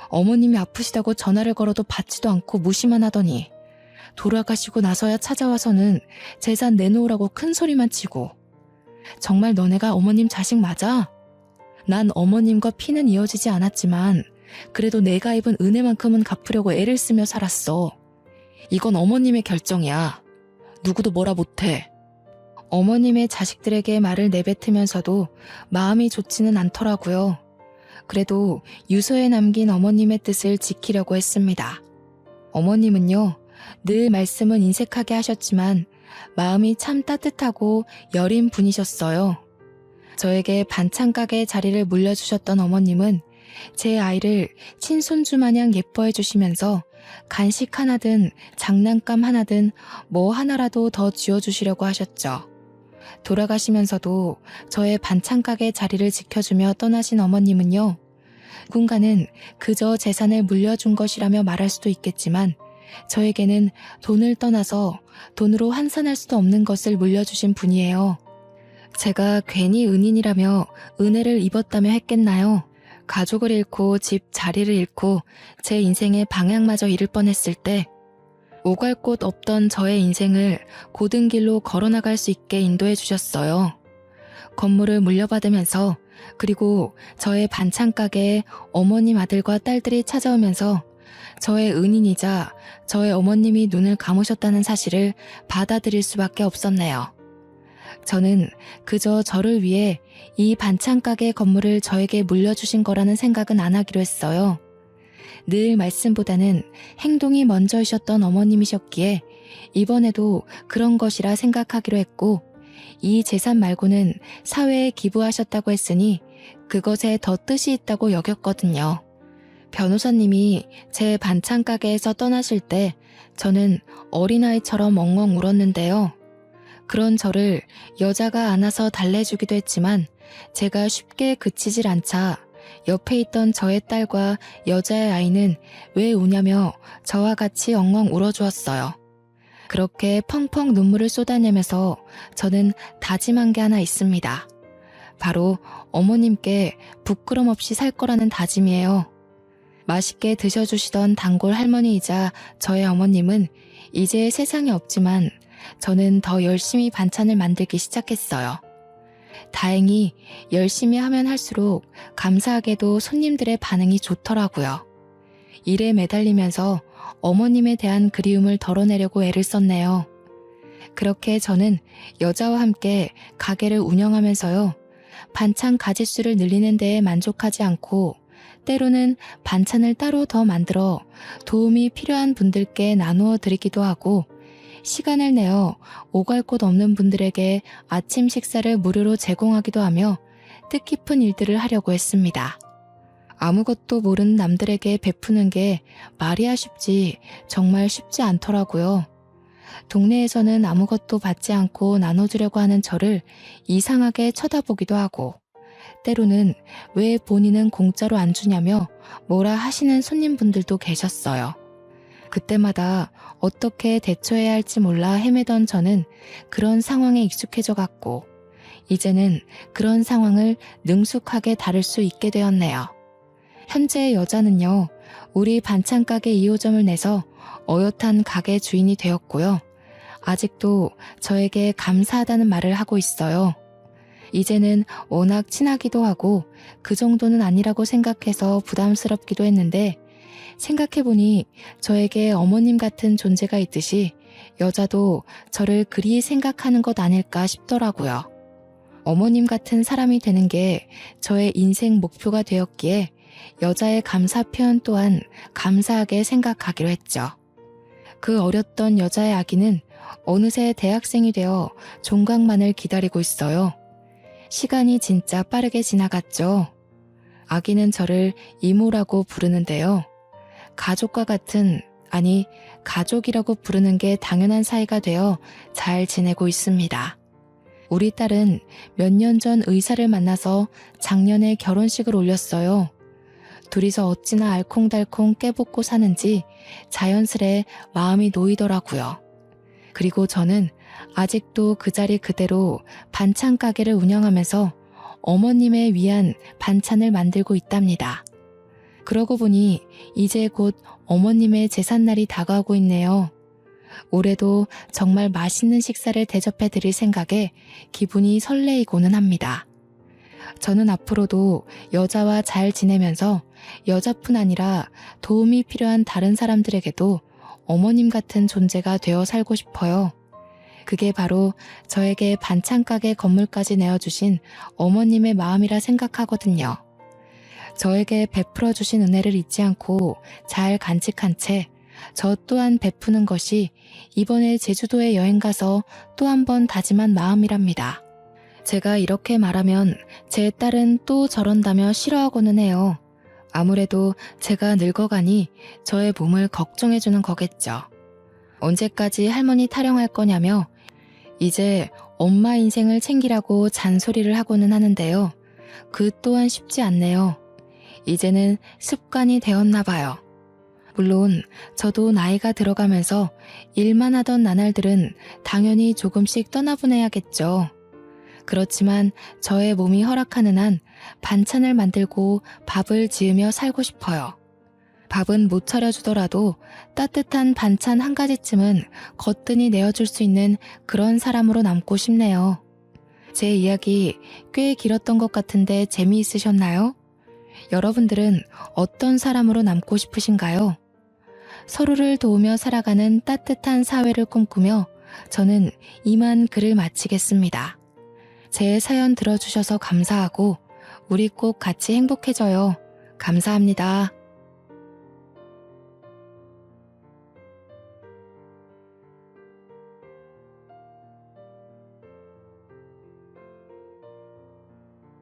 어머님이 아프시다고 전화를 걸어도 받지도 않고 무시만 하더니 돌아가시고 나서야 찾아와서는 재산 내놓으라고 큰 소리만 치고. 정말 너네가 어머님 자식 맞아? 난 어머님과 피는 이어지지 않았지만 그래도 내가 입은 은혜만큼은 갚으려고 애를 쓰며 살았어. 이건 어머님의 결정이야. 누구도 뭐라 못해. 어머님의 자식들에게 말을 내뱉으면서도 마음이 좋지는 않더라고요. 그래도 유서에 남긴 어머님의 뜻을 지키려고 했습니다. 어머님은요, 늘 말씀은 인색하게 하셨지만 마음이 참 따뜻하고 여린 분이셨어요. 저에게 반찬가게 자리를 물려주셨던 어머님은 제 아이를 친손주 마냥 예뻐해 주시면서 간식 하나든 장난감 하나든 뭐 하나라도 더 쥐어주시려고 하셨죠. 돌아가시면서도 저의 반찬가게 자리를 지켜주며 떠나신 어머님은요, 누군가는 그저 재산을 물려준 것이라며 말할 수도 있겠지만 저에게는 돈을 떠나서 돈으로 환산할 수도 없는 것을 물려주신 분이에요. 제가 괜히 은인이라며 은혜를 입었다며 했겠나요? 가족을 잃고 집 자리를 잃고 제 인생의 방향마저 잃을 뻔했을 때 오갈 곳 없던 저의 인생을 고든 길로 걸어나갈 수 있게 인도해 주셨어요. 건물을 물려받으면서 그리고 저의 반찬가게에 어머님 아들과 딸들이 찾아오면서 저의 은인이자 저의 어머님이 눈을 감으셨다는 사실을 받아들일 수밖에 없었네요. 저는 그저 저를 위해 이 반찬가게 건물을 저에게 물려주신 거라는 생각은 안 하기로 했어요. 늘 말씀보다는 행동이 먼저이셨던 어머님이셨기에 이번에도 그런 것이라 생각하기로 했고, 이 재산 말고는 사회에 기부하셨다고 했으니 그것에 더 뜻이 있다고 여겼거든요. 변호사님이 제 반찬가게에서 떠나실 때 저는 어린아이처럼 엉엉 울었는데요. 그런 저를 여자가 안아서 달래주기도 했지만 제가 쉽게 그치질 않자 옆에 있던 저의 딸과 여자의 아이는 왜 우냐며 저와 같이 엉엉 울어주었어요. 그렇게 펑펑 눈물을 쏟아내면서 저는 다짐한 게 하나 있습니다. 바로 어머님께 부끄럼 없이 살 거라는 다짐이에요. 맛있게 드셔주시던 단골 할머니이자 저의 어머님은 이제 세상에 없지만 저는 더 열심히 반찬을 만들기 시작했어요. 다행히 열심히 하면 할수록 감사하게도 손님들의 반응이 좋더라고요. 일에 매달리면서 어머님에 대한 그리움을 덜어내려고 애를 썼네요. 그렇게 저는 여자와 함께 가게를 운영하면서요, 반찬 가짓수를 늘리는 데에 만족하지 않고 때로는 반찬을 따로 더 만들어 도움이 필요한 분들께 나누어 드리기도 하고, 시간을 내어 오갈 곳 없는 분들에게 아침 식사를 무료로 제공하기도 하며 뜻깊은 일들을 하려고 했습니다. 아무것도 모르는 남들에게 베푸는 게 말이야 쉽지 정말 쉽지 않더라고요. 동네에서는 아무것도 받지 않고 나눠주려고 하는 저를 이상하게 쳐다보기도 하고, 때로는 왜 본인은 공짜로 안 주냐며 뭐라 하시는 손님분들도 계셨어요. 그때마다 어떻게 대처해야 할지 몰라 헤매던 저는 그런 상황에 익숙해져 갔고, 이제는 그런 상황을 능숙하게 다룰 수 있게 되었네요. 현재 여자는요, 우리 반찬가게 2호점을 내서 어엿한 가게 주인이 되었고요. 아직도 저에게 감사하다는 말을 하고 있어요. 이제는 워낙 친하기도 하고 그 정도는 아니라고 생각해서 부담스럽기도 했는데, 생각해보니 저에게 어머님 같은 존재가 있듯이 여자도 저를 그리 생각하는 것 아닐까 싶더라고요. 어머님 같은 사람이 되는 게 저의 인생 목표가 되었기에 여자의 감사 표현 또한 감사하게 생각하기로 했죠. 그 어렸던 여자의 아기는 어느새 대학생이 되어 종강만을 기다리고 있어요. 시간이 진짜 빠르게 지나갔죠. 아기는 저를 이모라고 부르는데요. 가족과 같은, 아니 가족이라고 부르는 게 당연한 사이가 되어 잘 지내고 있습니다. 우리 딸은 몇 년 전 의사를 만나서 작년에 결혼식을 올렸어요. 둘이서 어찌나 알콩달콩 깨붙고 사는지 자연스레 마음이 놓이더라고요. 그리고 저는 아직도 그 자리 그대로 반찬 가게를 운영하면서 어머님을 위한 반찬을 만들고 있답니다. 그러고 보니 이제 곧 어머님의 제삿날이 다가오고 있네요. 올해도 정말 맛있는 식사를 대접해 드릴 생각에 기분이 설레이고는 합니다. 저는 앞으로도 여자와 잘 지내면서 여자뿐 아니라 도움이 필요한 다른 사람들에게도 어머님 같은 존재가 되어 살고 싶어요. 그게 바로 저에게 반찬 가게 건물까지 내어주신 어머님의 마음이라 생각하거든요. 저에게 베풀어 주신 은혜를 잊지 않고 잘 간직한 채 저 또한 베푸는 것이 이번에 제주도에 여행 가서 또 한 번 다짐한 마음이랍니다. 제가 이렇게 말하면 제 딸은 또 저런다며 싫어하고는 해요. 아무래도 제가 늙어가니 저의 몸을 걱정해주는 거겠죠. 언제까지 할머니 타령할 거냐며 이제 엄마 인생을 챙기라고 잔소리를 하고는 하는데요. 그 또한 쉽지 않네요. 이제는 습관이 되었나 봐요. 물론 저도 나이가 들어가면서 일만 하던 나날들은 당연히 조금씩 떠나보내야겠죠. 그렇지만 저의 몸이 허락하는 한 반찬을 만들고 밥을 지으며 살고 싶어요. 밥은 못 차려주더라도 따뜻한 반찬 한 가지쯤은 거뜬히 내어줄 수 있는 그런 사람으로 남고 싶네요. 제 이야기 꽤 길었던 것 같은데 재미있으셨나요? 여러분들은 어떤 사람으로 남고 싶으신가요? 서로를 도우며 살아가는 따뜻한 사회를 꿈꾸며 저는 이만 글을 마치겠습니다. 제 사연 들어주셔서 감사하고 우리 꼭 같이 행복해져요. 감사합니다.